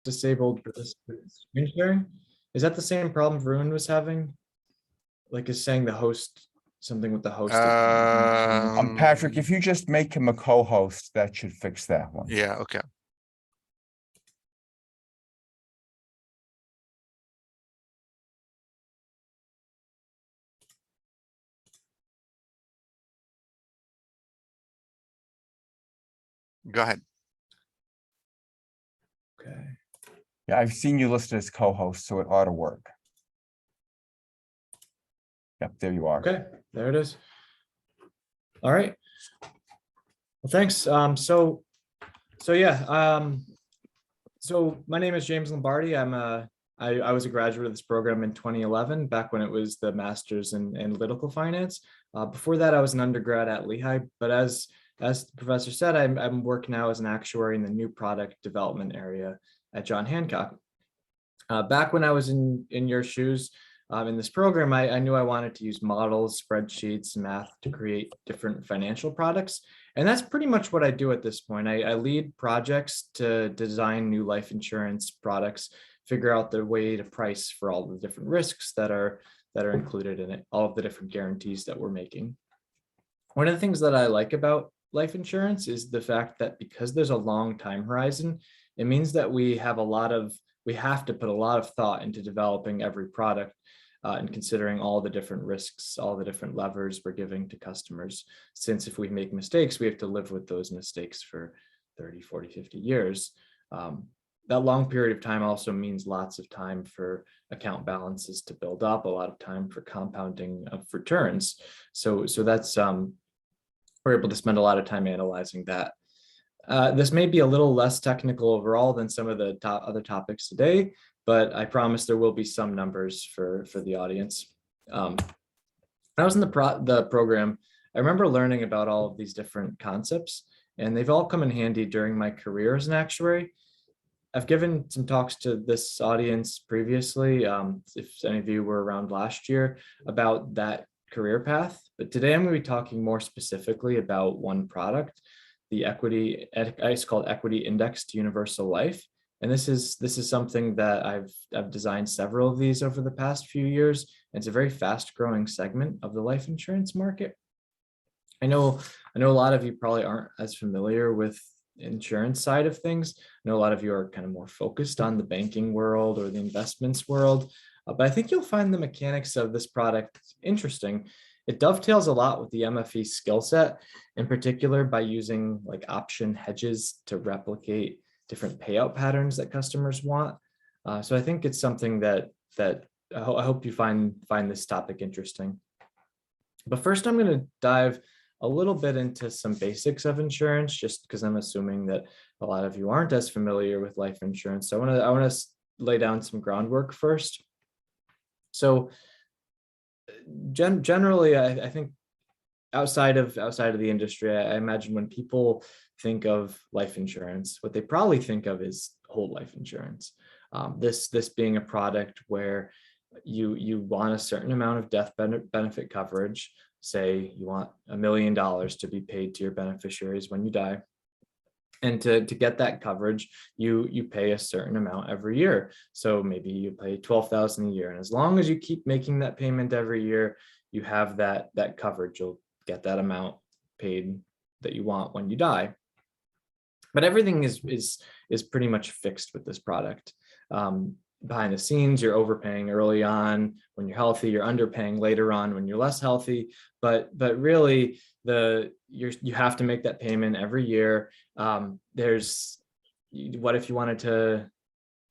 disabled screen sharing. Is that the same problem Varun was having? Like, is saying the host something with the host? Patrick, if you just make him a co-host, that should fix that one. Yeah, okay. Go ahead. Okay. Yeah, I've seen you listed as co-host, so it ought to work. Yep, there you are. Okay, there it is. All right. Well, thanks. So my name is James Lombardi. I was a graduate of this program in 2011, back when it was the master's in analytical finance. Before that, I was an undergrad at Lehigh, but as the professor said, I'm working now as an actuary in the new product development area at John Hancock. Back when I was in your shoes, in this program, I knew I wanted to use models, spreadsheets, math to create different financial products. And that's pretty much what I do at this point. I lead projects to design new life insurance products, figure out the way to price for all the different risks that are included in it, all of the different guarantees that we're making. One of the things that I like about life insurance is the fact that because there's a long time horizon, it means that we have to put a lot of thought into developing every product and considering all the different risks, all the different levers we're giving to customers. Since if we make mistakes, we have to live with those mistakes for 30, 40, 50 years. That long period of time also means lots of time for account balances to build up, a lot of time for compounding of returns. So that's, we're able to spend a lot of time analyzing that. This may be a little less technical overall than some of the other topics today, but I promise there will be some numbers for the audience. When I was in the program, I remember learning about all of these different concepts, and they've all come in handy during my career as an actuary. I've given some talks to this audience previously, if any of you were around last year, about that career path, but today I'm going to be talking more specifically about one product, the equity, it's called Equity Indexed Universal Life. And this is something that I've designed several of these over the past few years. It's a very fast growing segment of the life insurance market. I know a lot of you probably aren't as familiar with insurance side of things. I know a lot of you are kind of more focused on the banking world or the investments world, but I think you'll find the mechanics of this product interesting. It dovetails a lot with the MFE skill set, in particular by using like option hedges to replicate different payout patterns that customers want. So I think it's something that I hope you find this topic interesting. But first, I'm going to dive a little bit into some basics of insurance, just because I'm assuming that a lot of you aren't as familiar with life insurance. So I want to lay down some groundwork first. So generally, I think outside of the industry, I imagine when people think of life insurance, what they probably think of is whole life insurance. This being a product where you want a certain amount of death benefit coverage. Say you want $1 million to be paid to your beneficiaries when you die. And to get that coverage, you pay a certain amount every year. So maybe you pay $12,000 a year. And as long as you keep making that payment every year, you have that coverage. You'll get that amount paid that you want when you die. But everything is pretty much fixed with this product. Behind the scenes, you're overpaying early on when you're healthy, you're underpaying later on when you're less healthy. But really, you have to make that payment every year. What if you wanted to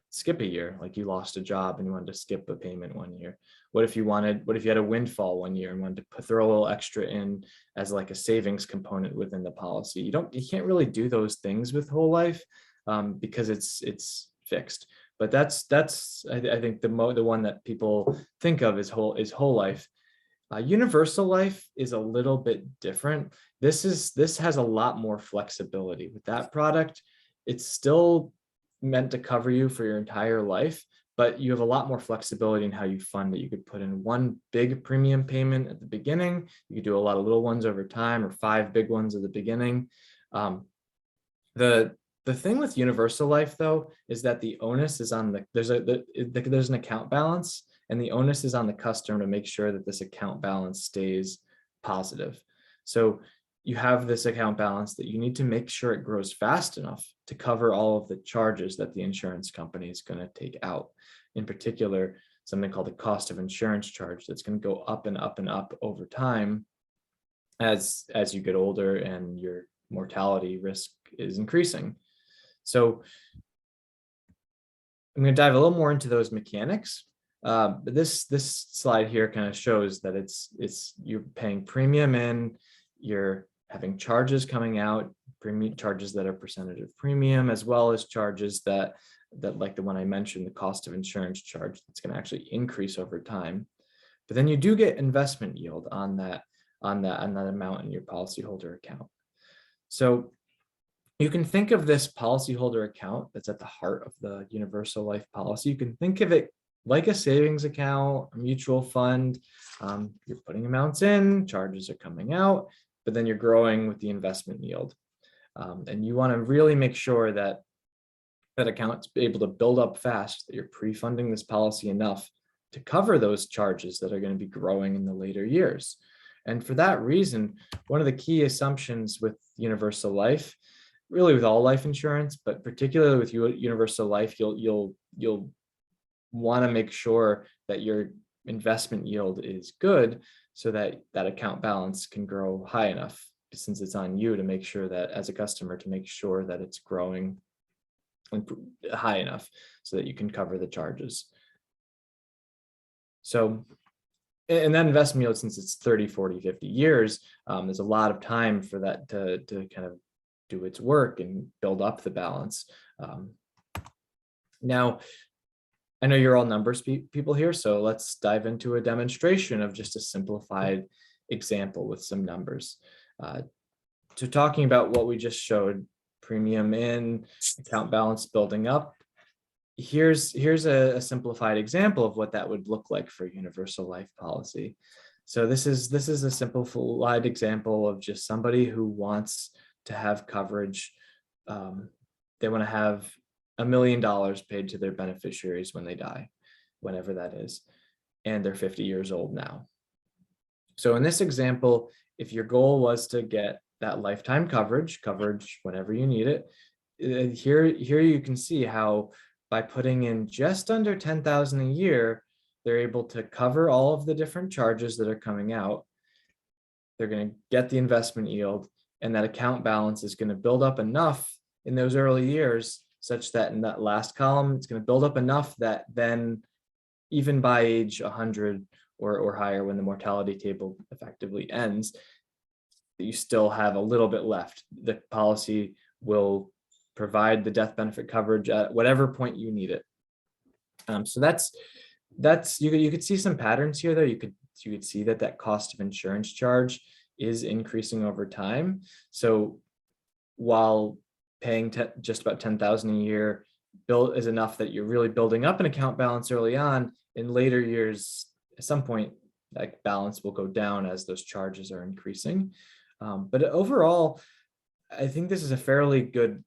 skip a year, like you lost a job and you wanted to skip a payment 1 year? What if you had a windfall 1 year and wanted to throw a little extra in as like a savings component within the policy? You can't really do those things with whole life because it's fixed. But that's I think the one that people think of is whole life. Universal life is a little bit different. This has a lot more flexibility with that product. It's still meant to cover you for your entire life, but you have a lot more flexibility in how you fund it. You could put in one big premium payment at the beginning. You could do a lot of little ones over time, or 5 big ones at the beginning. The thing with universal life, though, is that the onus is on there's an account balance, and the onus is on the customer to make sure that this account balance stays positive. So you have this account balance that you need to make sure it grows fast enough to cover all of the charges that the insurance company is going to take out. In particular, something called the cost of insurance charge that's going to go up and up and up over time as you get older and your mortality risk is increasing. So I'm going to dive a little more into those mechanics. But this slide here kind of shows that it's you're paying premium in, you're having charges coming out, premium charges that are percentage of premium, as well as charges that like the one I mentioned, the cost of insurance charge, that's going to actually increase over time. But then you do get investment yield on that amount in your policyholder account. So you can think of this policyholder account that's at the heart of the universal life policy. You can think of it like a savings account, a mutual fund. You're putting amounts in, charges are coming out, but then you're growing with the investment yield. And you want to really make sure that that account's able to build up fast, that you're pre-funding this policy enough to cover those charges that are going to be growing in the later years. And for that reason, one of the key assumptions with universal life, really with all life insurance, but particularly with universal life, you'll want to make sure that your investment yield is good so that that account balance can grow high enough, since it's on you to make sure that as a customer to make sure that it's growing high enough so that you can cover the charges. So, and that investment yield, since it's 30, 40, 50 years, there's a lot of time for that to kind of do its work and build up the balance. Now, I know you're all numbers people here, so let's dive into a demonstration of just a simplified example with some numbers. So talking about what we just showed, premium in, account balance building up, here's a simplified example of what that would look like for a universal life policy. So this is a simplified example of just somebody who wants to have coverage. They want to have $1 million paid to their beneficiaries when they die, whenever that is, and they're 50 years old now. So in this example, if your goal was to get that lifetime coverage whenever you need it, here you can see how by putting in just under 10,000 a year, they're able to cover all of the different charges that are coming out. They're going to get the investment yield, and that account balance is going to build up enough in those early years such that in that last column, it's going to build up enough that then even by age 100 or higher, when the mortality table effectively ends, you still have a little bit left. The policy will provide the death benefit coverage at whatever point you need it. So that's you could see some patterns here, though. You could see that cost of insurance charge is increasing over time. So while paying just about 10,000 a year is enough that you're really building up an account balance early on, in later years, at some point, that balance will go down as those charges are increasing. But overall, I think this is a fairly good,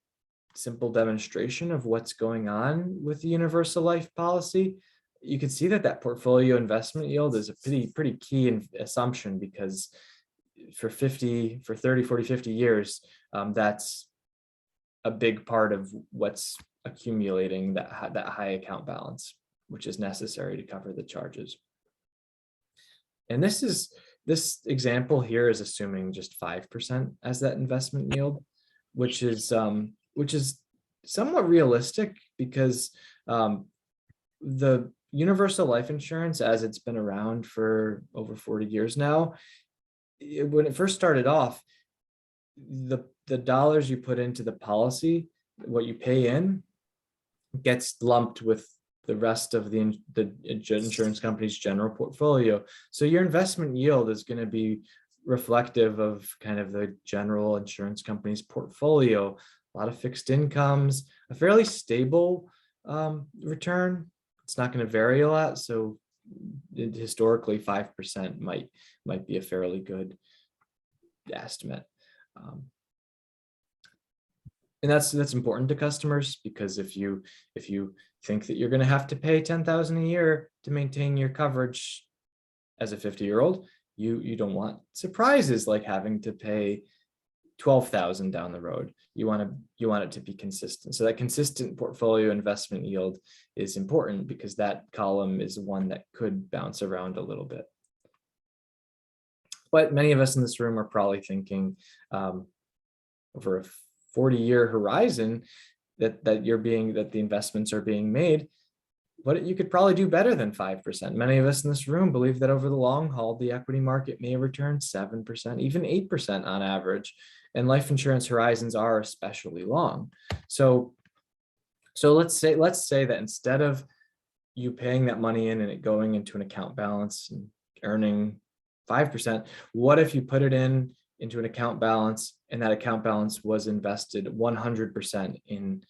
simple demonstration of what's going on with the universal life policy. You can see that portfolio investment yield is a pretty key assumption, because for 30, 40, 50 years, that's a big part of what's accumulating that high account balance, which is necessary to cover the charges. And this example here is assuming just 5% as that investment yield, which is somewhat realistic, because the universal life insurance, as it's been around for over 40 years now, when it first started off, the dollars you put into the policy, what you pay in, gets lumped with the rest of the insurance company's general portfolio. So your investment yield is going to be reflective of kind of the general insurance company's portfolio. A lot of fixed incomes, a fairly stable return. It's not going to vary a lot. So historically, 5% might be a fairly good estimate. And that's important to customers, because if you think that you're going to have to pay $10,000 a year to maintain your coverage as a 50-year-old, you don't want surprises like having to pay $12,000 down the road. You want it to be consistent. So that consistent portfolio investment yield is important, because that column is one that could bounce around a little bit. But many of us in this room are probably thinking over a 40-year horizon that the investments are being made, but you could probably do better than 5%. Many of us in this room believe that over the long haul, the equity market may return 7%, even 8% on average. And life insurance horizons are especially long. So let's say that instead of you paying that money in and it going into an account balance and earning 5%, what if you put it into an account balance, and that account balance was invested 100% in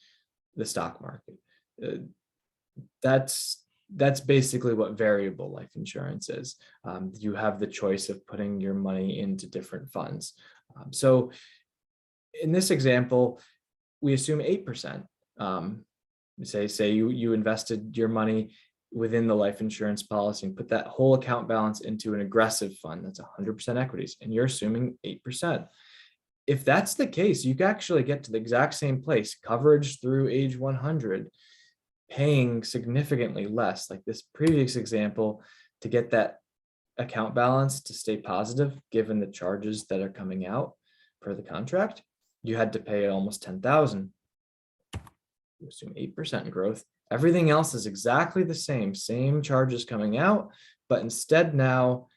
the stock market? That's basically what variable life insurance is. You have the choice of putting your money into different funds. So in this example, we assume 8%. Say you invested your money within the life insurance policy and put that whole account balance into an aggressive fund that's 100% equities, and you're assuming 8%. If that's the case, you can actually get to the exact same place, coverage through age 100, paying significantly less. Like this previous example, to get that account balance to stay positive, given the charges that are coming out per the contract, you had to pay almost $10,000. You assume 8% growth. Everything else is exactly the same charges coming out, but instead now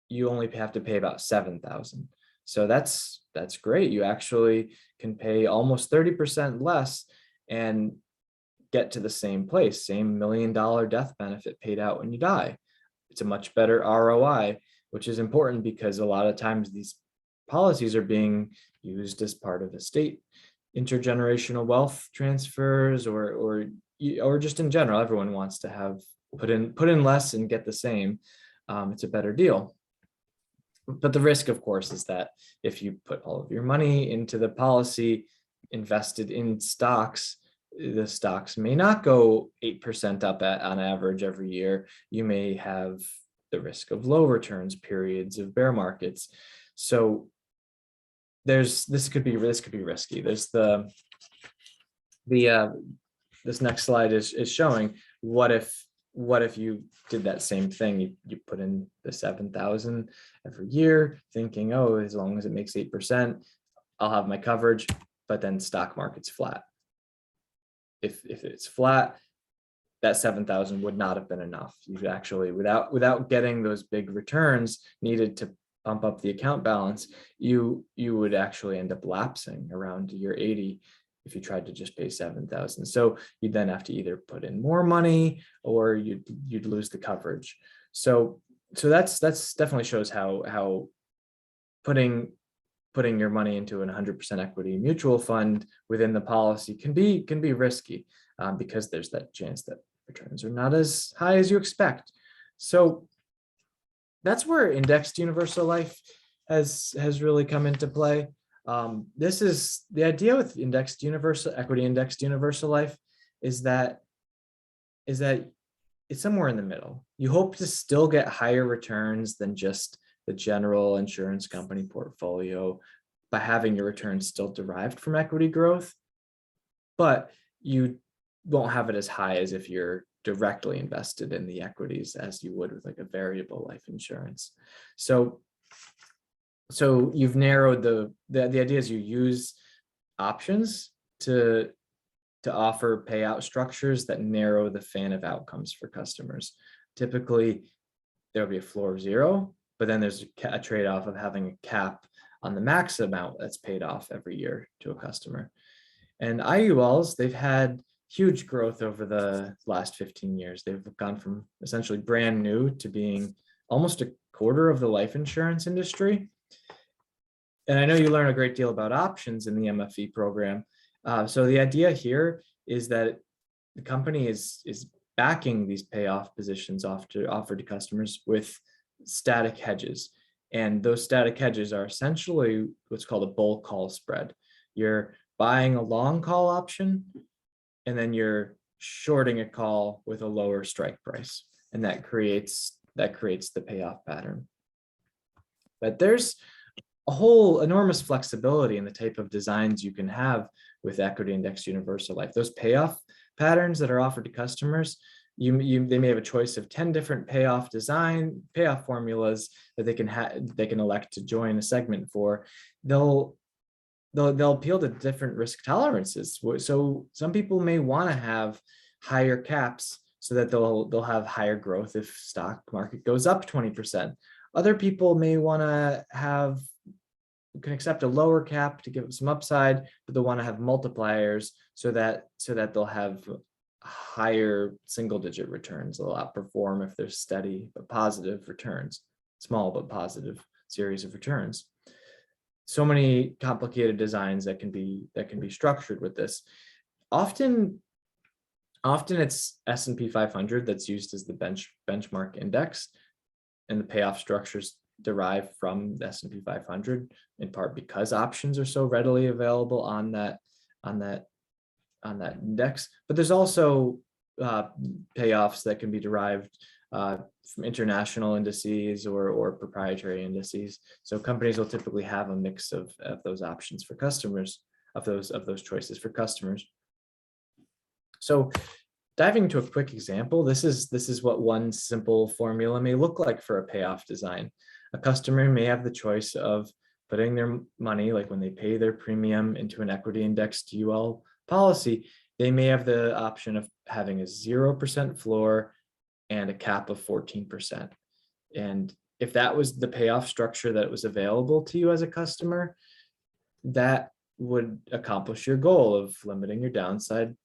you only have to pay about $7,000. So that's great. You actually can pay almost 30% less and get to the same place, same $1 million death benefit paid out when you die. It's a much better ROI, which is important because a lot of times these policies are being used as part of estate intergenerational wealth transfers, or just in general, everyone wants to have put in less and get the same. It's a better deal. But the risk, of course, is that if you put all of your money into the policy invested in stocks, the stocks may not go 8% up on average every year. You may have the risk of low returns, periods of bear markets. So this could be risky. There's this next slide is showing what if you did that same thing. You put in the 7,000 every year, thinking, oh, as long as it makes 8%, I'll have my coverage. But then stock market's flat. If it's flat, that 7,000 would not have been enough. You actually, without getting those big returns needed to pump up the account balance, you would actually end up lapsing around year 80 if you tried to just pay 7,000. So you'd then have to either put in more money or you'd lose the coverage. So that's definitely shows how putting your money into an 100% equity mutual fund within the policy can be risky, because there's that chance that returns are not as high as you expect. So that's where indexed universal life has really come into play. This is the idea with equity indexed universal life is that it's somewhere in the middle. You hope to still get higher returns than just the general insurance company portfolio by having your returns still derived from equity growth, but you won't have it as high as if you're directly invested in the equities as you would with like a variable life insurance. So you've narrowed the idea is you use options to offer payout structures that narrow the fan of outcomes for customers. Typically, there'll be a floor of 0, but then there's a trade-off of having a cap on the max amount that's paid off every year to a customer. And IULs, they've had huge growth over the last 15 years. They've gone from essentially brand new to being almost a quarter of the life insurance industry. And I know you learn a great deal about options in the MFE program. So the idea here is that the company is backing these payoff positions offered to customers with static hedges. And those static hedges are essentially what's called a bull call spread. You're buying a long call option, and then you're shorting a call with a lower strike price, and that creates the payoff pattern. But there's a whole enormous flexibility in the type of designs you can have with equity indexed universal life. Those payoff patterns that are offered to customers, they may have a choice of 10 different payoff formulas that they can elect to join a segment for. They'll appeal to different risk tolerances. So some people may want to have higher caps so that they'll have higher growth if stock market goes up 20%. Other people may want to can accept a lower cap to give them some upside, but they'll want to have multipliers so that they'll have higher single-digit returns. They'll outperform if there's steady but positive returns, small but positive series of returns. So many complicated designs that can be structured with this. Often it's S&P 500 that's used as the benchmark index, and the payoff structures derive from the S&P 500 in part because options are so readily available on that index. But there's also payoffs that can be derived from international indices or proprietary indices. So companies will typically have a mix of those options for customers, of those choices for customers. So diving into a quick example, this is what one simple formula may look like for a payoff design. A customer may have the choice of putting their money, like when they pay their premium, into an equity indexed UL policy. They may have the option of having a 0% floor and a cap of 14%. And if that was the payoff structure that was available to you as a customer, that would accomplish your goal of limiting your downside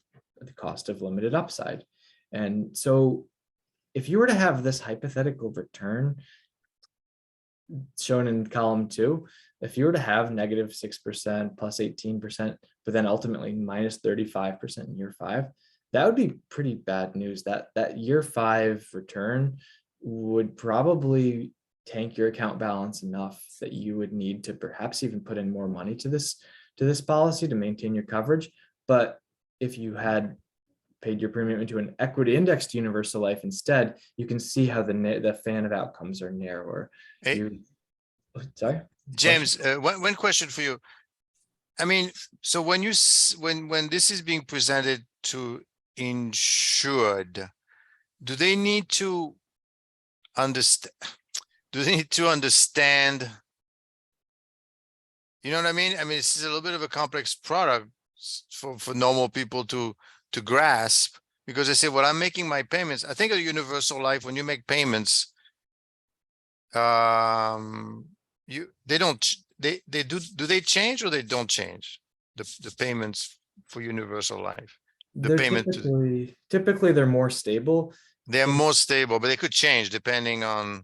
at the cost of limited upside. And so if you were to have this hypothetical return shown in column 2, if you were to have negative 6% plus 18%, but then ultimately minus 35% in year 5, that would be pretty bad news. That year 5 return would probably tank your account balance enough that you would need to perhaps even put in more money to this policy to maintain your coverage. But if you had paid your premium into an equity indexed universal life instead, you can see how the fan of outcomes are narrower. Hey, sorry, James, one question for you. I mean, so when this is being presented to insured, do they need to understand? Do they need to understand? You know what I mean? I mean, this is a little bit of a complex product for normal people to grasp, because they say, well, I'm making my payments. I think of universal life, when you make payments, do they change or they don't change the payments for universal life? Typically they're more stable. They're more stable, but they could change depending on.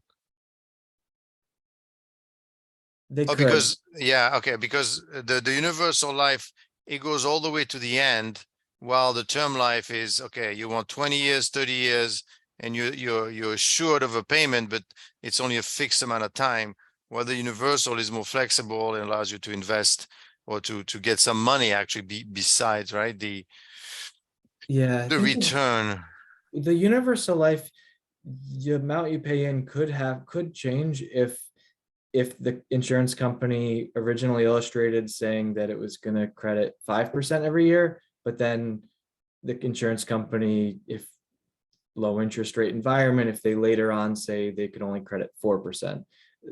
Because the universal life, it goes all the way to the end, while the term life is, okay, you want 20 years, 30 years, and you're assured of a payment, but it's only a fixed amount of time, while the universal is more flexible and allows you to invest or to get some money actually besides, right? The return. The universal life, the amount you pay in could change if the insurance company originally illustrated saying that it was going to credit 5% every year, but then the insurance company, if low interest rate environment, if they later on say they could only credit 4%,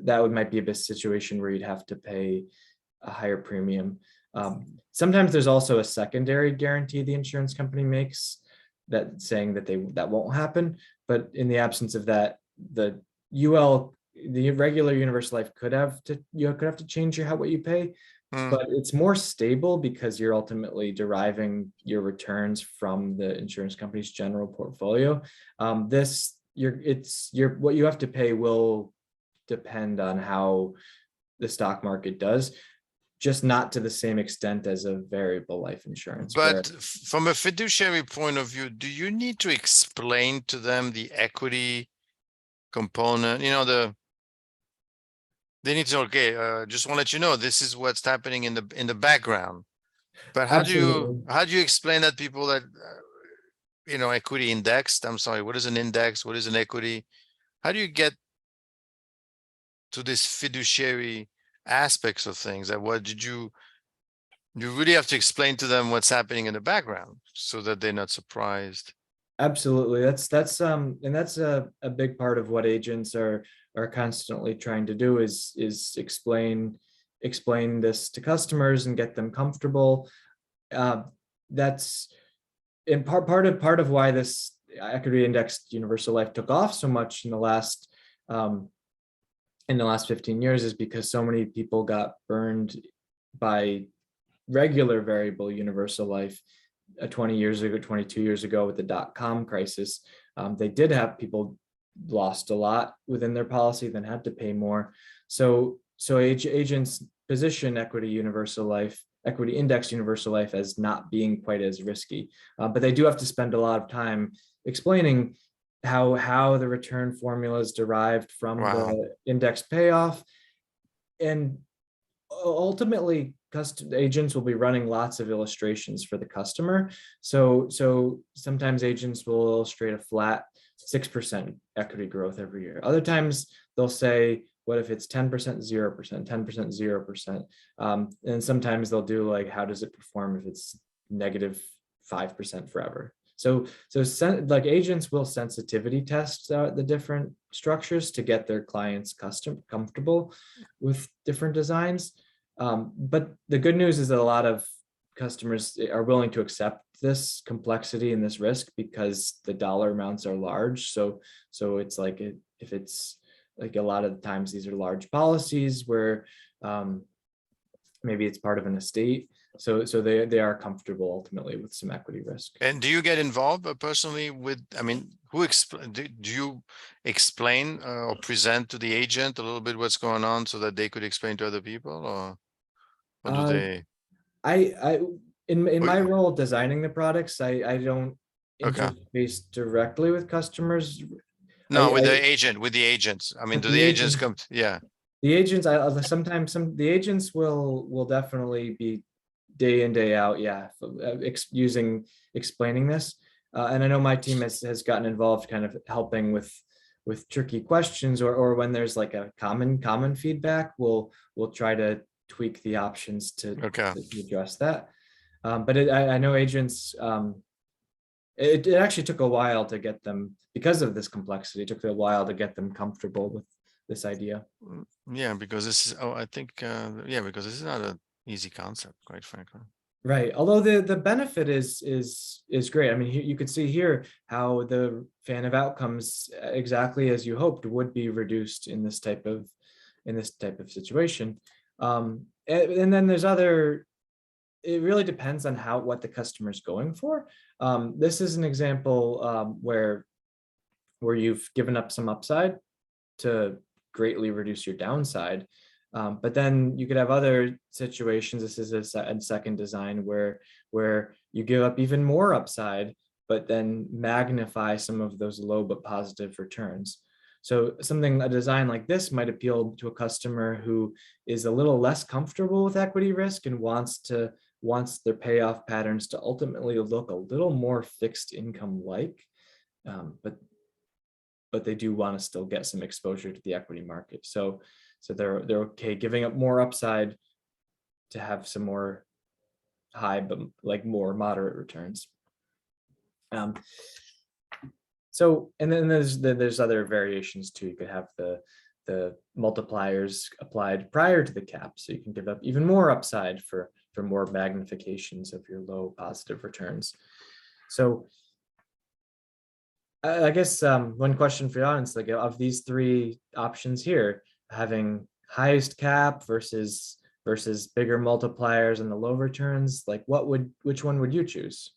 that might be a situation where you'd have to pay a higher premium. Sometimes there's also a secondary guarantee the insurance company makes that saying that that won't happen. But in the absence of that, the regular universal life could have to change what you pay, but it's more stable because you're ultimately deriving your returns from the insurance company's general portfolio. What you have to pay will depend on how the stock market does, just not to the same extent as a variable life insurance. But from a fiduciary point of view, do you need to explain to them the equity component? You know, they need to, okay, just want to let you know, this is what's happening in the background. But Absolutely. how do you explain that people that, equity indexed? I'm sorry, what is an index? What is an equity? How do you get to this fiduciary aspects of things? That what did you really have to explain to them what's happening in the background so that they're not surprised. Absolutely. And that's a big part of what agents are constantly trying to do is explain this to customers and get them comfortable. That's in part of why this equity indexed universal life took off so much um, in the last 15 years is because so many people got burned by regular variable universal life 20 years ago, 22 years ago with the dot-com crisis. They did have people lost a lot within their policy, then had to pay more. So agents position equity index universal life as not being quite as risky, but they do have to spend a lot of time explaining how the return formula is derived from the index payoff. And ultimately, agents will be running lots of illustrations for the customer. So sometimes agents will illustrate a flat 6% equity growth every year. Other times they'll say, what if it's 10%, 0%, 10%, 0%? And sometimes they'll do like, how does it perform if it's negative 5% forever? So like agents will sensitivity test the different structures to get their clients comfortable with different designs. But the good news is that a lot of customers are willing to accept this complexity and this risk because the dollar amounts are large. So it's like if it's like a lot of the times these are large policies where maybe it's part of an estate. So they are comfortable ultimately with some equity risk. And do you get involved personally with, do you explain or present to the agent a little bit what's going on so that they could explain to other people, or do they? In my role designing the products, I don't Okay. interface directly with customers. No, with the agents. I mean, With do the the agents agent, come? Yeah. the agents, sometimes the agents will definitely be day in, day out, yeah, explaining this. And I know my team has gotten involved kind of helping with tricky questions, or when there's like a common feedback, we'll try to tweak the options to address that. But I know agents, it actually took a while to get them, because of this complexity, it took a while to get them comfortable with this idea. Yeah, because this is, I think, because this is not an easy concept, quite frankly. Right. Although the benefit is great. I mean, you could see here how the fan of outcomes, exactly as you hoped, would be reduced in this type of situation. And then there's other. It really depends on what the customer is going for. This is an example where you've given up some upside to greatly reduce your downside. But then you could have other situations. This is a second design where you give up even more upside, but then magnify some of those low but positive returns. So a design like this might appeal to a customer who is a little less comfortable with equity risk and wants their payoff patterns to ultimately look a little more fixed income like, but they do want to still get some exposure to the equity market. So they're okay giving up more upside to have some more high but like more moderate returns. So, and then there's other variations too. You could have the multipliers applied prior to the cap, so you can give up even more upside for more magnifications of your low positive returns. So I guess one question for the audience, like of these three options here, having highest cap versus bigger multipliers and the low returns, like which one would you choose?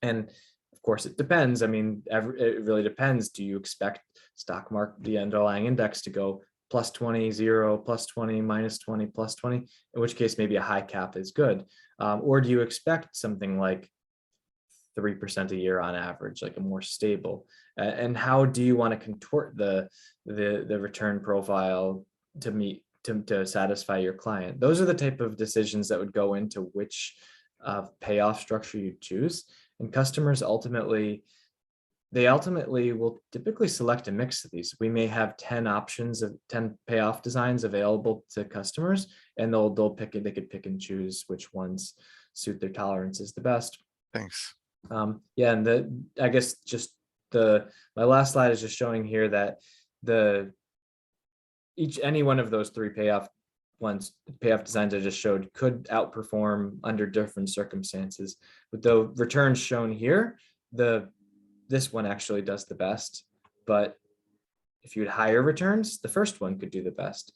And of course it depends. I mean, it really depends. Do you expect stock market, the underlying index, to go plus 20, 0, plus 20, minus 20, plus 20, in which case maybe a high cap is good. Or do you expect something like 3% a year on average, like a more stable? And how do you want to contort the return profile to to satisfy your client. Those are the type of decisions that would go into which payoff structure you choose. And customers ultimately will typically select a mix of these. We may have 10 options of 10 payoff designs available to customers, and they could pick and choose which ones suit their tolerances the best. Thanks. Yeah, and I guess just my last slide is just showing here that any one of those three payoff designs I just showed could outperform under different circumstances. With the returns shown here, this one actually does the best, but if you had higher returns, the first one could do the best.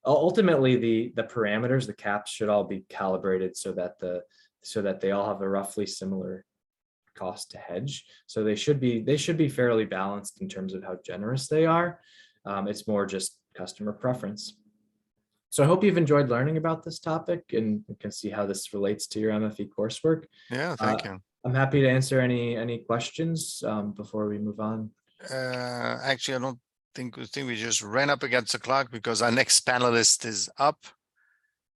Ultimately, the parameters, the caps should all be calibrated so that they all have a roughly similar cost to hedge. So they should be fairly balanced in terms of how generous they are. It's more just customer preference. So I hope you've enjoyed learning about this topic and can see how this relates to your MFE coursework. Yeah, thank you. I'm happy to answer any questions before we move on. Actually, I think we just ran up against the clock because our next panelist is up.